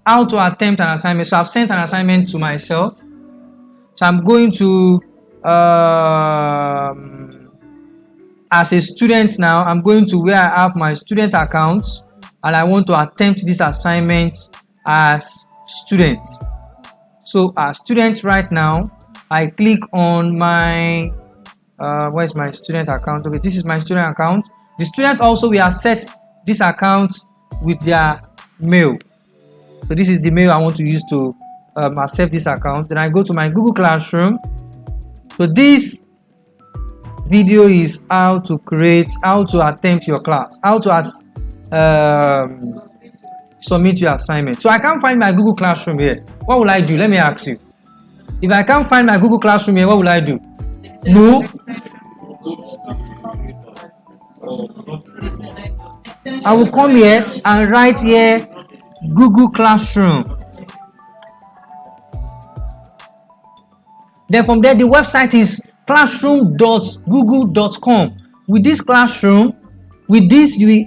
how to attempt an assignment. So I've sent an assignment to myself. So I'm going to, as a student now, I'm going to where I have my student account, and I want to attempt this assignment as student. So as student right now, I click on my, where's my student account? Okay, this is my student account. The student also will access this account with their mail. So this is the mail I want to use to accept this account. Then I go to my Google Classroom. So this video is how to attempt your class, how to submit your assignment. So I can't find my Google Classroom here. What will I do? Let me ask you. If I can't find my Google Classroom here, what will I do? No. I will come here and write here Google Classroom. Then from there, the website is classroom.google.com. With this classroom, with this you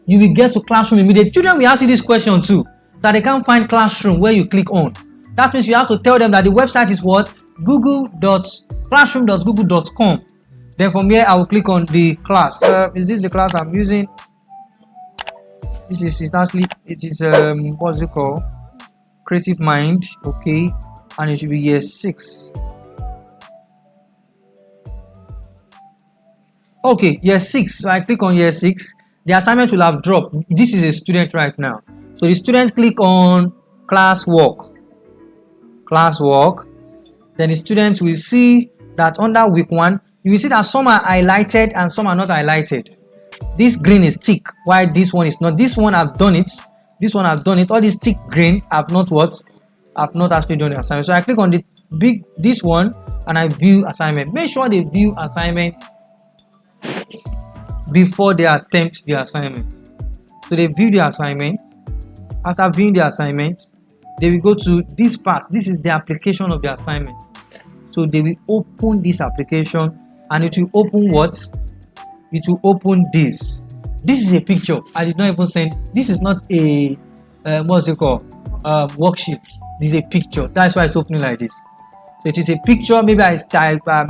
will get to classroom immediately. Children will ask you this question too, that they can't find classroom where you click on. That means you have to tell them that the website is what? classroom.google.com. Then from here, I will click on the class. Is this the class I'm using? This is actually, it is what's it called? Creative Mind. Okay, and it should be year 6. Okay, year 6. So I click on year 6. The assignment will have dropped. This is a student right now. So the student click on classwork. Then the students will see that under week 1, you will see that some are highlighted and some are not highlighted. This green is tick, while this one is not. This one I've done it. This one I've done it. All this tick green, I've not what? I've not actually done the assignment. So I click on this one and I view assignment. Make sure they view assignment before they attempt the assignment. So they view the assignment. After viewing the assignment, they will go to this part. This is the application of the assignment. So they will open this application and it will open what? It will open this. This is a picture. I did not even send. This is not a what's it called? Worksheet. This is a picture. That's why it's opening like this. So it is a picture. Maybe I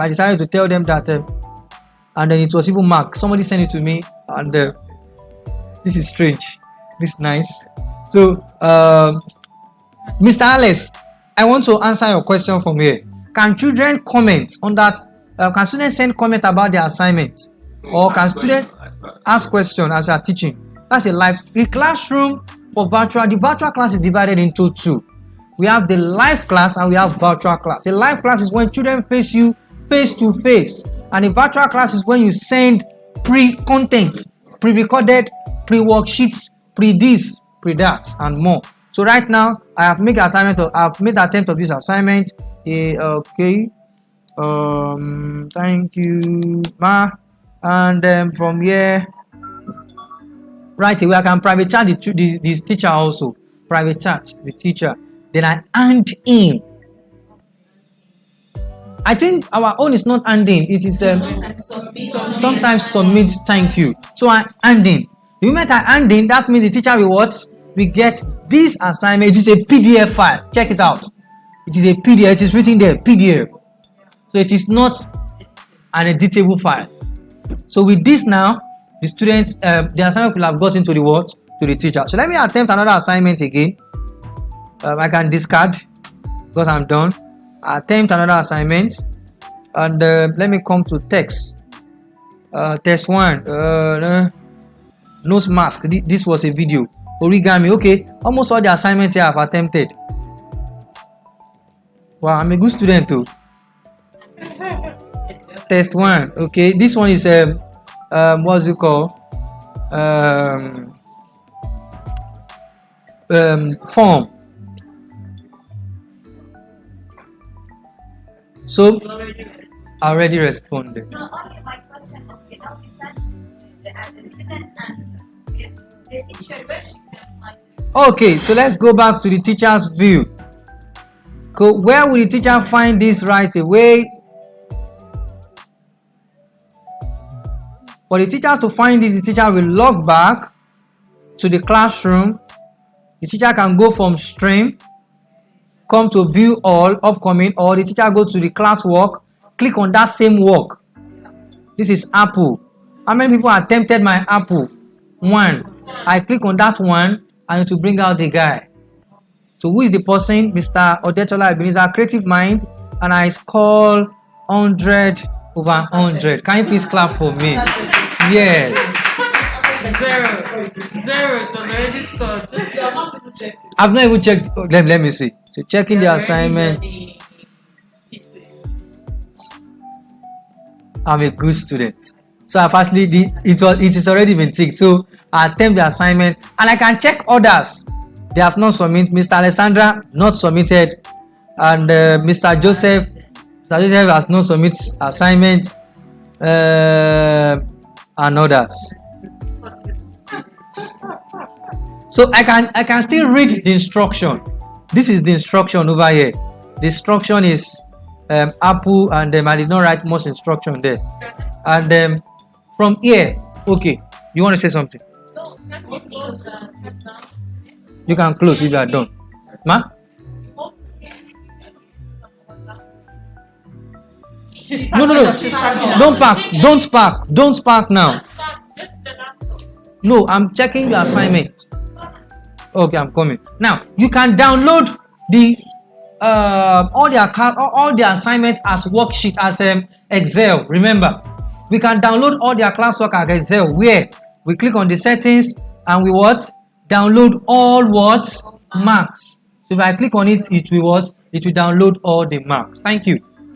decided to tell them that, and then it was even marked. Somebody sent it to me, and this is strange. This is nice. So, Mr. Alice, I want to answer your question from here. Can children comment on that? Can students send comment about their assignment? Or can students ask questions as they are teaching? That's a live. The classroom for virtual, the virtual class is divided into 2. We have the live class and we have virtual class. A live class is when children face you face to face. And a virtual class is when you send pre-content, pre-recorded, pre-worksheets, pre-this, pre-that, and more. So right now, I have made the attempt of this assignment. Okay. Thank you, Ma. And then from here, right away, I can private chat the teacher also. Private chat the teacher. Then I hand in. I think our own is not handing. It is sometimes submit. Thank you. So I hand in. The moment I hand in, that means the teacher will what? We get this assignment. It is a PDF file. Check it out. It is a PDF. It is written there, PDF. So it is not an editable file. So with this now, the student, the assignment will have gotten to the what? To the teacher. So let me attempt another assignment again. I can discard because I'm done. I attempt another assignment, and let me come to text. Test 1. Nose mask. This was a video. Origami. Okay, almost all the assignments here I've attempted. Wow, I'm a good student too. Test 1. Okay, this one is what's it called? Form. So I already responded. No, only my question. Okay, now we start the student answer. Okay, the teacher, where she can find it? Okay, so let's go back to the teacher's view. Where will the teacher find this right away? For the teacher to find this, the teacher will log back to the classroom, The teacher can go from stream, come to view all, upcoming, or the teacher go to the classwork, click on that same work. This is Apple. How many people attempted my Apple? 1. I click on that one and it will bring out the guy. So who is the person? Mr. Odetola Ebenezer, creative mind, and I score 100 over 100. Can you please clap for me? Yes. 0. It was already scored. I've not even checked. Let me see. So checking the assignment. I'm a good student. So I've actually it is already been ticked. So I attempt the assignment and I can check others. They have not submitted. Mr. Alessandra not submitted, and Mr. Joseph has not submitted assignment, and others. So I can still read the instruction. This is the instruction over here. The instruction is Apple, and I did not write much instruction there. And from here, okay, you want to say something? You can close if you are done. Ma? No. Don't park now. No, I'm checking your assignment. Okay, I'm coming. Now, you can download the all the assignments as worksheet, as Excel. Remember, we can download all their classwork as Excel, where we click on the settings and we download all marks. So if I click on it, it will download all the marks. Thank you.